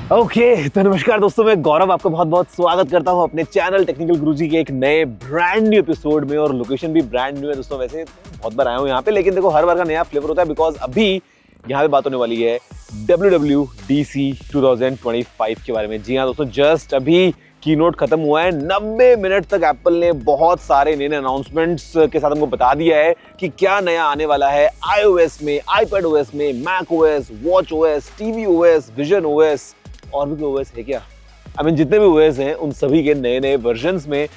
तो नमस्कार दोस्तों, मैं गौरव आपका बहुत बहुत स्वागत करता हूं अपने चैनल टेक्निकल गुरुजी के एक नए ब्रांड न्यू एपिसोड में। और लोकेशन भी ब्रांड न्यू है दोस्तों। वैसे बहुत बार आया हूं यहाँ पे, लेकिन देखो हर बार का नया फ्लेवर होता है बिकॉज अभी यहाँ पे बात होने वाली है WWDC 2025 के बारे में। जी हाँ दोस्तों, जस्ट अभी कीनोट खत्म हुआ है। 90 मिनट तक एप्पल ने बहुत सारे नए अनाउंसमेंट्स के साथ हमको बता दिया है कि क्या नया आने वाला है iOS में, iPadOS में, macOS, watchOS, tvOS, visionOS और भी OS है क्या? जितने भी OS हैं उन सभी के नए नए वर्जन्स में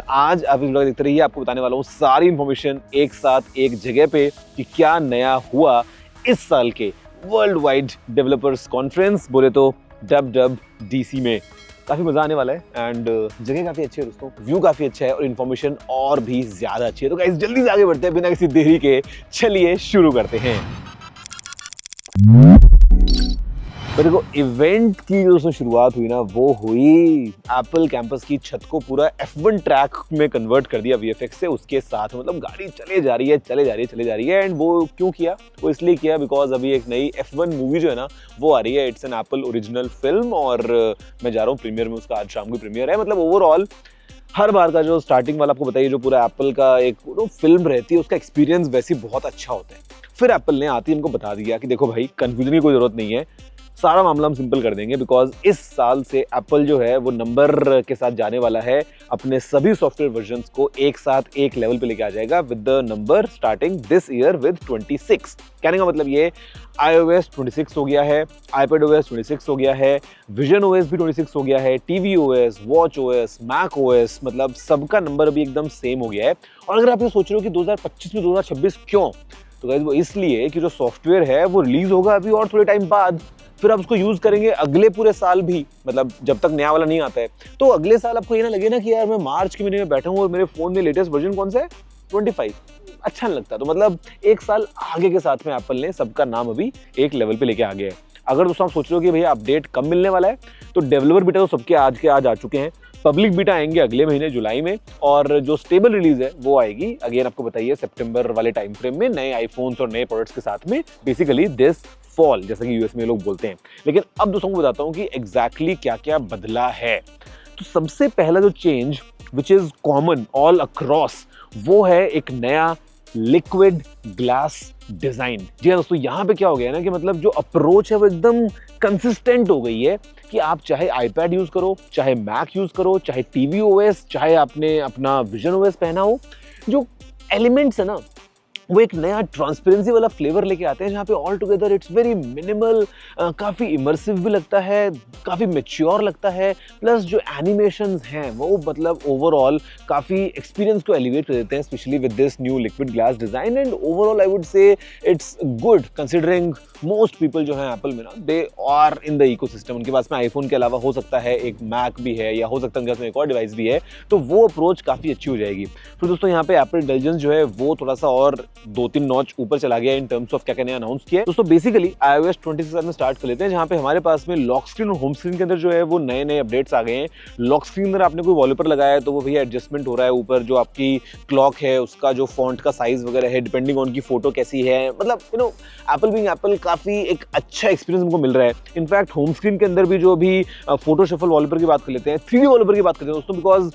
आज आप इस ब्लॉग देखते रहिए। आपको बताने वाला हूँ सारी इंफॉर्मेशन एक साथ एक जगह पे कि क्या नया हुआ इस साल के वर्ल्ड वाइड डेवलपर्स कॉन्फ्रेंस, बोले तो WWDC में। काफी मजा आने वाला है एंड जगह काफी अच्छी है दोस्तों, व्यू काफी अच्छा है और इन्फॉर्मेशन और भी ज्यादा अच्छी है। तो गाइस जल्दी से आगे बढ़ते हैं बिना किसी देरी के, चलिए शुरू करते हैं। तो देखो इवेंट की जो शुरुआत हुई ना, वो हुई एप्पल कैंपस की छत को पूरा F1 ट्रैक में कन्वर्ट कर दिया VFX से। उसके साथ मतलब गाड़ी चले जा रही है। एंड वो क्यों किया? वो इसलिए किया बिकॉज अभी एक नई F1 मूवी जो है ना वो आ रही है। It's an apple original film और मैं जा रहा हूँ प्रीमियर में, उसका आज शाम को प्रीमियर है। मतलब ओवरऑल हर बार का जो स्टार्टिंग वाला आपको बताइए, जो पूरा एप्पल का एक फिल्म रहती है उसका एक्सपीरियंस वैसे बहुत अच्छा होता है। फिर एप्पल ने आते ही हमको बता दिया कि देखो भाई, कंफ्यूजन की कोई जरूरत नहीं है, सारा मामला हम सिंपल कर देंगे। बिकॉज इस साल से एप्पल जो है वो नंबर के साथ जाने वाला है। अपने सभी सॉफ्टवेयर वर्जन्स को एक साथ एक लेवल पे लेके आ जाएगा with the number starting this year with 26। कहने का मतलब ये iOS 26 हो गया है, iPadOS 26 हो गया है, visionOS भी 26 हो गया है, tvOS, watchOS, macOS, मतलब सबका नंबर अभी एकदम सेम हो गया है। और अगर आप ये सोच रहे हो कि 2025 में 2026 क्यों, तो गाइस वो इसलिए कि जो सॉफ्टवेयर है वो रिलीज होगा अभी और थोड़े टाइम बाद। फिर आप उसको यूज करेंगे अगले पूरे साल भी, मतलब जब तक नया वाला नहीं आता है। तो अगले साल आपको ये ना लगे ना कि यार मैं मार्च के महीने में बैठा हूँ और मेरे फोन में लेटेस्ट वर्जन कौन सा है, 25, अच्छा नहीं लगता। तो मतलब एक साल आगे के साथ में एप्पल ने सबका नाम अभी एक लेवल पे लेके आ गया है। अगर दोस्तों आप सोच रहे हो कि भैया अपडेट कब मिलने वाला है, तो डेवलपर बीटा तो सबके आज के आज आ चुके हैं। पब्लिक बीटा आएंगे अगले महीने जुलाई में, और जो स्टेबल रिलीज है वो आएगी अगेन आपको बताइए सितंबर वाले टाइम फ्रेम में, नए आईफोन्स और नए प्रोडक्ट्स के साथ में, बेसिकली दिस फॉल, जैसा कि यूएस में लोग बोलते हैं। लेकिन अब दोस्तों को बताता हूँ कि एग्जैक्टली क्या क्या बदला है। तो सबसे पहला जो change which is common all across, वो है एक नया लिक्विड ग्लास डिजाइन। जी हाँ दोस्तों, यहाँ पे क्या हो गया ना कि मतलब जो अप्रोच है वो एकदम कंसिस्टेंट हो गई है कि आप चाहे iPad यूज करो, चाहे Mac यूज करो, चाहे tvOS, चाहे आपने अपना visionOS पहना हो, जो एलिमेंट्स है ना वो एक नया ट्रांसपेरेंसी वाला फ्लेवर लेके आते हैं, जहाँ पे all together it's very minimal, काफ़ी इमर्सिव भी लगता है, काफ़ी मैच्योर लगता है। प्लस जो एनिमेशंस हैं वो मतलब ओवरऑल काफ़ी एक्सपीरियंस को एलिवेट कर देते हैं, specially with this new liquid glass design. And overall I would say it's good considering most people जो है एप्पल में ना, they are in the ecosystem. उनके पास में आईफोन के अलावा हो सकता है एक मैक भी है, या हो सकता है उनके पास में एक और डिवाइस भी है, तो वो अप्रोच काफ़ी अच्छी हो जाएगी। फिर दोस्तों यहाँ पे एप्पल इंटेलिजेंस जो है वो थोड़ा सा और 2-3 नॉच ऊपर चला गया इन टर्म्स ऑफ क्या क्या नया अनाउंस किया है। दोस्तों बेसिकली iOS 20 के साथ में स्टार्ट कर लेते हैं, जहाँ पे हमारे पास में लॉक स्क्रीन और होम स्क्रीन के अंदर जो है वो नए नए अपडेट्स आ गए हैं। लॉक स्क्रीन के अंदर आपने कोई वॉलपेपर लगाया है तो वो भैया एडजस्टमेंट हो रहा है ऊपर, जो आपकी क्लॉक है उसका जो फॉन्ट का साइज वगैरह है डिपेंडिंग ऑन की फोटो कैसी है। मतलब एप्पल बीइंग एप्पल काफी एक अच्छा एक्सपीरियंस हमको मिल रहा है। इनफैक्ट होम स्क्रीन के अंदर भी जो अभी फोटो शफल वॉलपेपर की बात कर लेते हैं, 3D वॉलपेपर की बात करते हैं दोस्तों, बिकॉज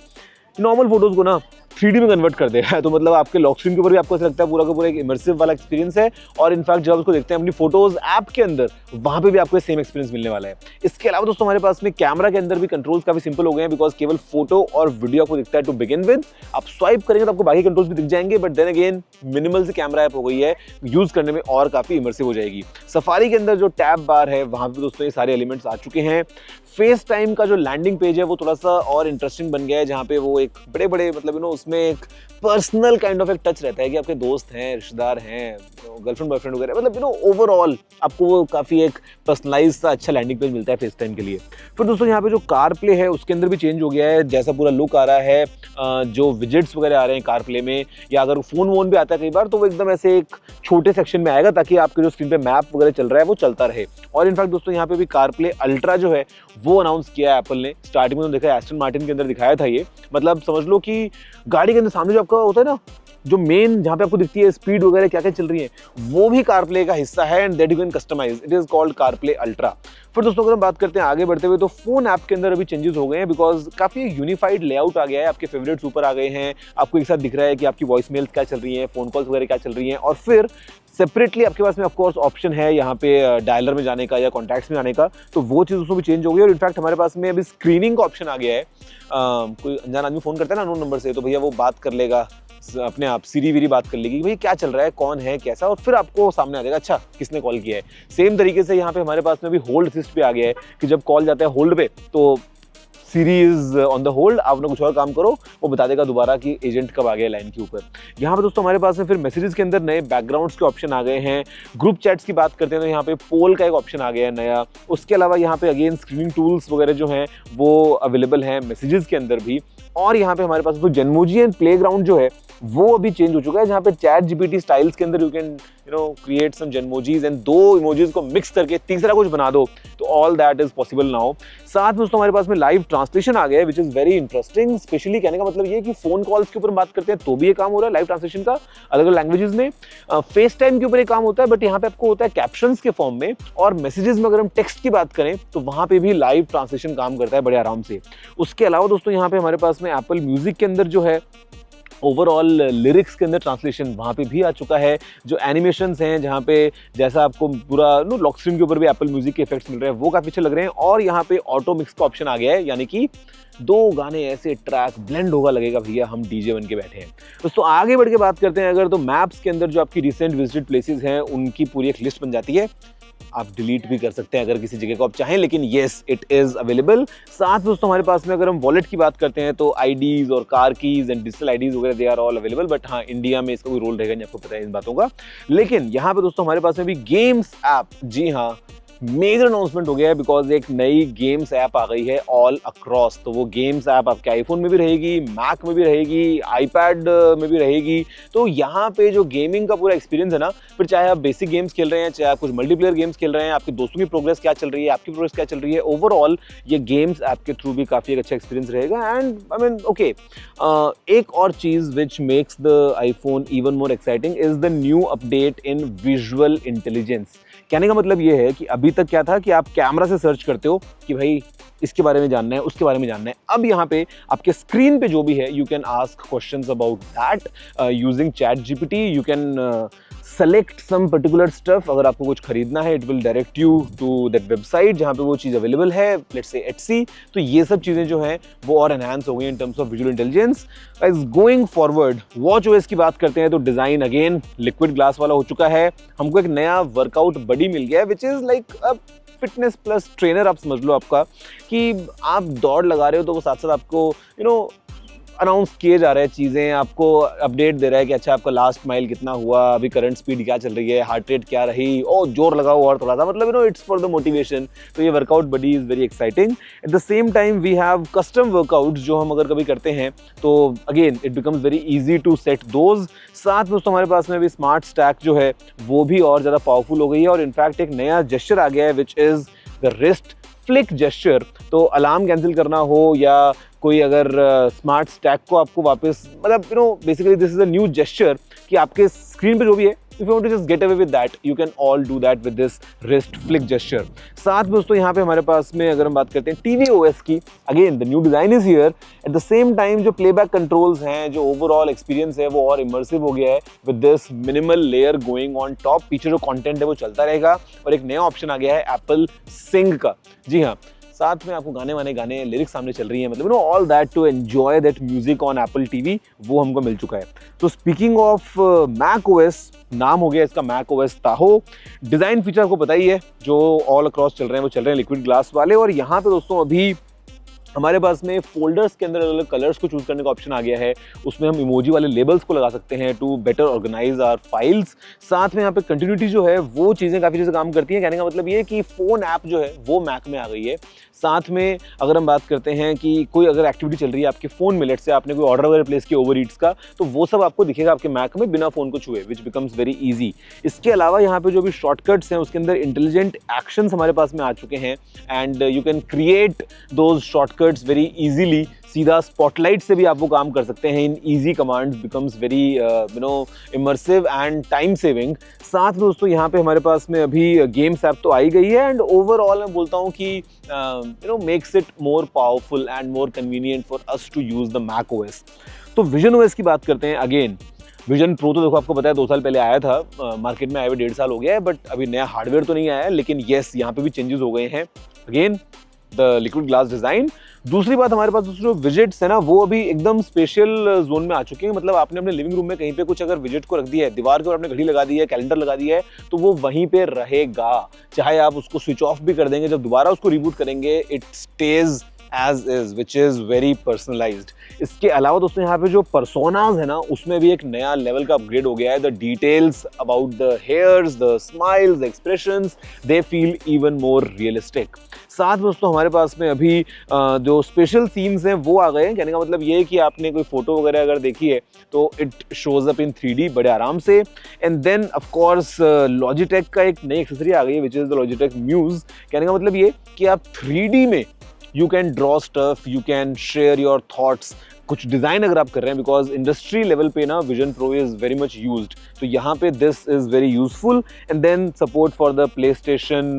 नॉर्मल फोटोज को ना 3D में कन्वर्ट कर देगा है। तो मतलब आपके लॉक स्क्रीन के ऊपर भी आपको ऐसा लगता है पूरा का पूरा एक इमर्सिव वाला एक्सपीरियंस है। और इनफैक्ट जब आप उसको देखते हैं अपनी फोटोज ऐप के अंदर, वहां पे भी आपको सेम एक्सपीरियंस मिलने वाला है। इसके अलावा दोस्तों हमारे पास में कैमरा के अंदर भी कंट्रोल्स काफी सिंपल हो गए हैं, बिकॉज केवल फोटो और वीडियो आपको दिखता है टू बिगिन विद। आप स्वाइप करेंगे तो आपको बाकी कंट्रोल्स भी दिख जाएंगे, बट देन अगेन मिनिमल से कैमरा ऐप हो गई है, यूज करने में और काफी इमर्सिव हो जाएगी। सफारी के अंदर जो टैब बार है वहां पे दोस्तों ये सारे एलिमेंट्स आ चुके हैं। फेस टाइम का जो लैंडिंग पेज है वो थोड़ा सा और इंटरेस्टिंग बन गया है, जहाँ पे वो एक बड़े बड़े मतलब उसमें एक पर्सनल काइंड ऑफ एक टच रहता है कि आपके दोस्त हैं, रिश्तेदार हैं, गर्लफ्रेंड बॉयफ्रेंड वगैरह, मतलब ओवरऑल आपको वो काफी एक पर्सनलाइज सा अच्छा लैंडिंग पेज मिलता है फेस टाइम के लिए। फिर दोस्तों यहाँ पे जो कार प्ले है उसके अंदर भी चेंज हो गया है, जैसा पूरा लुक आ रहा है, जो विजेट्स वगैरह आ रहे हैं कार प्ले में, या अगर फोन वोन भी आता है कई बार तो वो एकदम ऐसे एक छोटे सेक्शन में आएगा ताकि आपके जो स्क्रीन पे मैप वगैरह चल रहा है वो चलता रहे। और इनफैक्ट दोस्तों यहाँ पे भी कार प्ले अल्ट्रा जो है वो अनाउंस किया है एप्पल ने। स्टार्टिंग में तो देखा एस्टन मार्टिन के अंदर दिखाया था ये, मतलब समझ लो कि गाड़ी के अंदर सामने जो आपका होता है ना, जो मेन जहाँ पे आपको दिखती है स्पीड वगैरह क्या क्या चल रही है, वो भी कारप्ले का हिस्सा है and that you can customise. It is called CarPlay ultra. फिर दोस्तों अगर हम बात करते हैं आगे बढ़ते हुए, तो फोन ऐप के अंदर अभी चेंजेस हो गए हैं, बिकॉज काफी यूनिफाइड लेआउट आ गया है। आपके फेवरेट्स ऊपर आ गए हैं, आपको एक साथ दिख रहा है कि आपकी वॉइस मेल्स क्या चल रही हैं, फोन कॉल्स वगैरह क्या चल रही हैं, और फिर सेपरेटली आपके पास में ऑफ कोर्स ऑप्शन है यहाँ पे डायलर में जाने का या कॉन्टैक्ट्स में जाने का, तो वो चीज़ उसमें भी चेंज हो गई। और इनफैक्ट हमारे पास में अभी स्क्रीनिंग का ऑप्शन आ गया है। कोई अनजान आदमी फोन करता है ना अननोन नंबर से, तो भैया वो बात कर लेगा अपने आप, सीरी वीरी बात कर लेगी कि भाई क्या चल रहा है, कौन है, कैसा, और फिर आपको सामने आ जाएगा अच्छा किसने कॉल किया है। सेम तरीके से यहाँ पे हमारे पास में भी होल्ड असिस्ट पे आ गया है कि जब कॉल जाता है होल्ड पे, तो सीरी इज ऑन द होल्ड, आप लोग कुछ और काम करो, वो बता देगा दोबारा कि एजेंट कब आ गया लाइन के ऊपर। यहाँ पे दोस्तों हमारे पास में फिर मैसेजेस के अंदर नए बैकग्राउंड्स के ऑप्शन आ गए हैं। ग्रुप चैट्स की बात करते हैं तो यहाँ पे पोल का एक ऑप्शन आ गया है नया। उसके अलावा यहाँ पे अगेन स्क्रीनिंग टूल्स वगैरह जो हैं वो अवेलेबल हैं मैसेजेस के अंदर भी। और यहाँ पे हमारे पास तो जेनमोजी एंड प्लेग्राउंड जो है वो अभी चेंज हो चुका है, जहाँ पे चैट जीपीटी स्टाइल्स के अंदर you can create some genmojis and दो इमोजीज को मिक्स करके तीसरा कुछ बना दो, तो all that is possible now. साथ में दोस्तों हमारे पास में लाइव ट्रांसलेशन आ गया है, which is very interesting. Specially कहने का मतलब ये कि फोन कॉल्स के ऊपर बात करते हैं तो भी ये काम हो रहा है लाइव ट्रांसलेशन का अलग अलग लैंग्वेजेस में। फेस टाइम के ऊपर ये काम होता है, बट यहाँ पे आपको होता है कैप्शंस के फॉर्म में, और मैसेजेस में अगर हम टेक्स्ट की बात करें तो वहां पे भी लाइव ट्रांसलेशन काम करता है बड़े आराम से। उसके अलावा दोस्तों यहाँ पे हमारे पास में एप्पल म्यूजिक के अंदर जो है ओवरऑल लिरिक्स के अंदर ट्रांसलेशन वहाँ पे भी आ चुका है। जो एनिमेशंस हैं जहाँ पे जैसा आपको पूरा लॉक स्क्रीन के ऊपर भी एप्पल म्यूजिक के इफेक्ट्स मिल रहे हैं वो काफ़ी अच्छे लग रहे हैं। और यहाँ पे ऑटो मिक्स का ऑप्शन आ गया है, यानी कि दो गाने ऐसे ट्रैक ब्लेंड होगा लगेगा भैया हम डीजे बन के बैठे हैं। दोस्तों आगे बढ़ के बात करते हैं अगर, तो मैप्स के अंदर जो आपकी रिसेंट विजिटेड प्लेसेस हैं उनकी पूरी एक लिस्ट बन जाती है। आप डिलीट भी कर सकते हैं अगर किसी जगह को आप चाहें, लेकिन येस इट इज अवेलेबल। साथ दोस्तों हमारे पास में अगर हम वॉलेट की बात करते हैं तो आईडीज और car keys and digital IDs वगैरह they are all available, but हाँ इंडिया में इसका कोई रोल रहेगा नहीं, आपको पता है इन बातों का। लेकिन यहाँ पे दोस्तों हमारे पास में भी गेम्स ऐप, जी हाँ मेजर अनाउंसमेंट हो गया है, बिकॉज एक नई गेम्स ऐप आ गई है ऑल अक्रॉस। तो वो गेम्स ऐप आपके आईफोन में भी रहेगी, मैक में भी रहेगी, आईपैड में भी रहेगी। तो यहाँ पे जो गेमिंग का पूरा एक्सपीरियंस है ना, फिर चाहे आप बेसिक गेम्स खेल रहे हैं, चाहे आप कुछ मल्टीप्लेयर गेम्स खेल रहे हैं, आपके दोस्तों की प्रोग्रेस क्या चल रही है, आपकी प्रोग्रेस क्या चल रही है, ओवरऑल ये गेम्स ऐप के थ्रू भी काफ़ी एक अच्छा एक्सपीरियंस रहेगा। एंड आई मीन ओके, एक और चीज़ which makes the iPhone even more exciting is the new update in visual intelligence. कहने का मतलब ये है कि अभी तक क्या था कि आप कैमरा से सर्च करते हो कि भाई इसके बारे में जानना है, उसके बारे में जानना है। अब यहाँ पे आपके स्क्रीन पे जो भी है you can ask questions about that using chat GPT. You can select some particular stuff, अगर आपको कुछ खरीदना है it will direct you to that website जहाँ पे वो चीज़ अवेलेबल है, लेट्स से एटसी। तो ये सब चीज़ें जो हैं वो और एनहांस हो गई in terms of visual intelligence. Guys going forward watch OS की बात करते हैं तो डिज़ाइन अगेन लिक्विड ग्लास वाला हो चुका है। हमको एक नया वर्कआउट बडी मिल गया है which is like fitness plus trainer आप समझ लो आपका, कि आप दौड़ लगा रहे हो तो वो साथ साथ आपको अनाउंस किए जा रहे हैं चीज़ें, आपको अपडेट दे रहा है कि अच्छा आपका लास्ट माइल कितना हुआ, अभी करंट स्पीड क्या चल रही है, हार्ट रेट क्या रही, ओ जोर लगाओ और थोड़ा सा, मतलब इट्स फॉर द मोटिवेशन। तो ये workout buddy is very exciting. At the same time we have custom workouts जो हम अगर कभी करते हैं तो again it becomes very easy to set those. साथ दोस्तों हमारे पास में भी स्मार्ट स्टैक जो है वो भी और ज़्यादा पावरफुल हो गई है, और इनफैक्ट एक नया जेस्चर आ गया है which is the wrist flick gesture. तो अलार्म कैंसिल करना हो या कोई अगर स्मार्ट स्टैक को आपको वापस, मतलब basically this is a new gesture कि आपके स्क्रीन पे जो भी है, if you want to just get away with that you can all do that with this wrist flick gesture. साथ में दोस्तों यहाँ पे हमारे पास में अगर हम बात करते हैं टीवी ओएस की, again the new design is here. Eight the same time जो प्लेबैक कंट्रोल्स हैं, जो ओवरऑल एक्सपीरियंस है वो और इमर्सिव हो गया है with this minimal layer going on top. पीछे जो कंटेंट है वो चलता रहेगा, और एक नया ऑप्शन आ गया है एप्पल सिंग का। जी हाँ, साथ में आपको गाने लिरिक्स सामने चल रही है, मतलब all that to enjoy that music on Apple TV, वो हमको मिल चुका है। तो स्पीकिंग ऑफ मैक ओएस, नाम हो गया इसका मैक ओएस ताहो। डिजाइन फीचर आपको पता ही है, जो ऑल अक्रॉस चल रहे हैं वो चल रहे हैं लिक्विड ग्लास वाले। और यहाँ पे दोस्तों अभी हमारे पास में फोल्डर्स के अंदर अलग अलग कलर्स को चूज करने का ऑप्शन आ गया है। उसमें हम इमोजी वाले लेबल्स को लगा सकते हैं to better organise our files. साथ में यहाँ पे कंटिन्यूटी जो है वो चीज़ें काफ़ी चीज़ें काम करती हैं। कहने का मतलब ये है कि फ़ोन ऐप जो है वो मैक में आ गई है। साथ में अगर हम बात करते हैं कि कोई अगर एक्टिविटी चल रही है आपके फ़ोन में, लेट्स से आपने कोई ऑर्डर वगैरह प्लेस किया ओवर ईट्स का, तो वो सब आपको दिखेगा आपके मैक में बिना फ़ोन को छुए, विच बिकम्स वेरी ईजी। इसके अलावा यहाँ पे जो भी शॉर्टकट्स हैं उसके अंदर इंटेलिजेंट एक्शंस हमारे पास में आ चुके हैं, and you can create those shortcuts shortcuts very easily, सीधा स्पॉटलाइट से भी आप वो काम कर सकते हैं in easy commands, becomes very immersive and time saving. साथ में दोस्तों यहाँ पे हमारे पास में अभी गेम्स ऐप तो आई गई है, एंड ओवरऑल मैं बोलता हूँ कि makes it more powerful and more convenient for us to use the Mac OS. तो विजन ओएस की बात करते हैं। अगेन विजन प्रो तो देखो आपको पता है 2 साल पहले आया था, मार्केट में आए हुए 1.5 साल हो गया है, बट अभी नया हार्डवेयर तो नहीं आया है, लेकिन येस यहाँ पे भी चेंजेस हो गए हैं। Again the liquid glass design. दूसरी बात, हमारे पास जो विजेट्स है ना वो अभी एकदम स्पेशल जोन में आ चुके हैं। मतलब आपने अपने लिविंग रूम में कहीं पे कुछ अगर विजेट को रख दिया है, दीवार के ऊपर आपने घड़ी लगा दी है, कैलेंडर लगा दिया है, तो वो वहीं पे रहेगा। चाहे आप उसको स्विच ऑफ भी कर देंगे, जब दोबारा उसको रिबूट करेंगे it stage as is, which is very personalised. इसके अलावा दोस्तों यहाँ पे जो पर्सोनाज है ना उसमें भी एक नया लेवल का अपग्रेड हो गया है। The details about the hairs, the smiles, the expressions, they feel even more realistic. साथ में दोस्तों हमारे पास में अभी जो स्पेशल सीन्स हैं वो आ गए हैं। कहने का मतलब ये है कि आपने कोई फोटो वगैरह अगर देखी है तो it shows up in 3D बड़े आराम से। And then of course Logitech का एक नई एक्सेसरी आ गई है which is the Logitech Muse. कहने का मतलब ये कि आप 3D में you can draw stuff, you can share your thoughts, कुछ डिजाइन अगर आप कर रहे हैं, बिकॉज इंडस्ट्री लेवल पे ना Vision Pro is very much used, तो यहाँ पे this is very useful. And then support for the PlayStation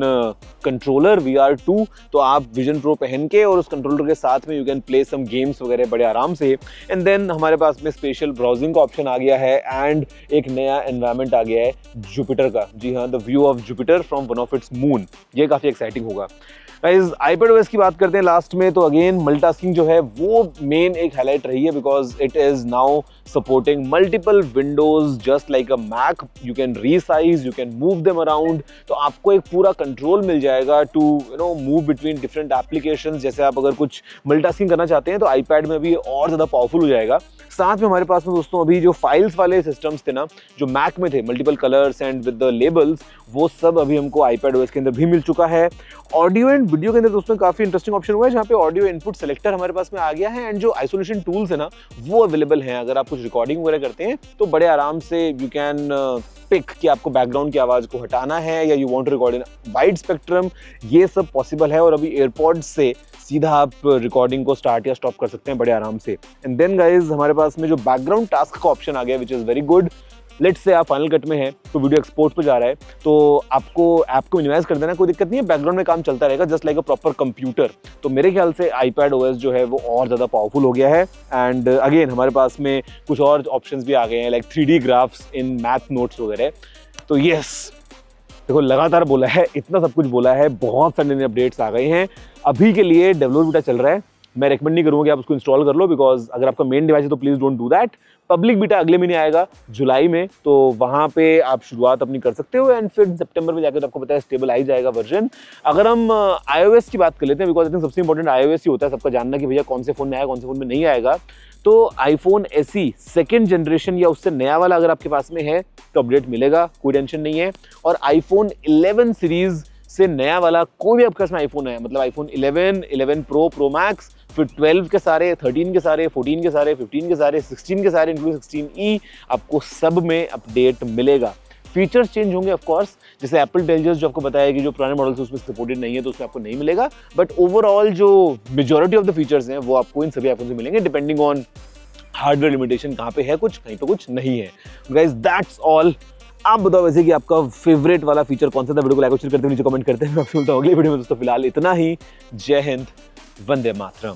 controller VR2, तो आप विजन प्रो पहन के और उस कंट्रोलर के साथ में you can play some games वगैरह बड़े आराम से। एंड देन हमारे पास में स्पेशल ब्राउजिंग का ऑप्शन आ गया है, एंड एक नया एनवायरनमेंट आ गया है जुपिटर का। जी हाँ, the view of Jupiter from one of its moon, ये काफी एक्साइटिंग होगा। गाइस iPadOS की बात करते हैं लास्ट में, तो अगेन मल्टीटास्किंग जो है वो मेन एक हाईलाइट रही है, because it is now supporting multiple windows just like a Mac. You can resize, you can move them around, तो आपको एक पूरा कंट्रोल मिल जाएगा to move between different applications. जैसे आप अगर कुछ मल्टीटास्किंग करना चाहते हैं तो iPad में भी और ज़्यादा पावरफुल हो जाएगा। साथ में हमारे पास में दोस्तों अभी जो फाइल्स वाले सिस्टम्स थे ना जो मैक में थे, multiple colours and with the labels, वो सब अभी हमको iPadOS के अंदर भी मिल चुका है। ऑडियो एंड वीडियो के अंदर दोस्तों काफी इंटरेस्टिंग ऑप्शन हुआ है, जहाँ पे ऑडियो इनपुट सेलेक्टर हमारे पास में आ गया है, एंड जो आइसोलेशन टूल्स है ना वो अवेलेबल हैं। अगर आप कुछ रिकॉर्डिंग वगैरह करते हैं तो बड़े आराम से यू कैन पिक कि आपको बैकग्राउंड की आवाज को हटाना है या you want to record in wide spectrum, ये सब पॉसिबल है। और अभी एयरपॉड्स से सीधा आप रिकॉर्डिंग को स्टार्ट या स्टॉप कर सकते हैं बड़े आराम से। एंड देन गाइज हमारे पास में जो बैकग्राउंड टास्क का ऑप्शन आ गया विच is very good. Let's say आप फाइनल कट में है तो वीडियो एक्सपोर्ट पे जा रहा है, तो आपको ऐप को मिनिमाइज कर देना, कोई दिक्कत नहीं है, बैकग्राउंड में काम चलता रहेगा just like a proper computer. तो मेरे ख्याल से iPadOS जो है वो और ज़्यादा पावरफुल हो गया है। एंड अगेन हमारे पास में कुछ और ऑप्शंस भी आ गए हैं like 3D graphs in math notes वगैरह। तो यस, देखो लगातार बोला है, इतना सब कुछ बोला है, बहुत सारे नए अपडेट्स आ गए हैं। अभी के लिए डेवलपर बीटा चल रहा है, मैं रेकमेंड नहीं करूँगा कि आप उसको इंस्टॉल कर लो, बिकॉज अगर आपका मेन डिवाइस है तो please don't do that. Public beta अगले महीने आएगा जुलाई में, तो वहाँ पे आप शुरुआत अपनी कर सकते हो, एंड फिर सितंबर में जाकर तो आपको पता है स्टेबल आ ही जाएगा वर्जन। अगर हम iOS की बात कर लेते हैं, बिकॉज आई थिंक सबसे इंपॉर्टेंट iOS ही होता है सबका जानना कि भैया कौन से फोन में आएगा कौन से फोन में नहीं आएगा। तो iPhone SE सेकेंड जनरेशन या उससे नया वाला अगर आपके पास में है तो अपडेट मिलेगा, कोई टेंशन नहीं है। और iPhone 11 सीरीज से नया वाला कोई भी आपके पास में आईफोन है, मतलब iPhone 11, 11 Pro, Pro Max, फिर 12 के सारे, 13 के सारे, 14 के सारे, 15 के सारे, 16 के सारे, इंक्लूडिंग 16E, आपको सब में अपडेट मिलेगा। फीचर्स चेंज होंगे ऑफ कोर्स, जैसे एप्पल टेल्स जो आपको बताया कि जो पुराने मॉडल्स उसमें सपोर्टेड नहीं है तो उसमें आपको नहीं मिलेगा, बट ओवरऑल जो मेजॉरिटी ऑफ द फीचर्स हैं वो आपको इन सभी आईफोन से मिलेंगे, डिपेंडिंग ऑन हार्डवेयर लिमिटेशन, कहाँ पे है कुछ, कहीं पे कुछ नहीं है। Guys that's all. आप बताओ वैसे कि आपका फेवरेट वाला फीचर कौन सा था, वीडियो को लाइक और शेयर करते हुए नीचे कमेंट करते हैं। मैं आपसे मिलता हूं अगले वीडियो में दोस्तों, फिलहाल इतना ही। जय हिंद, वंदे मातरम।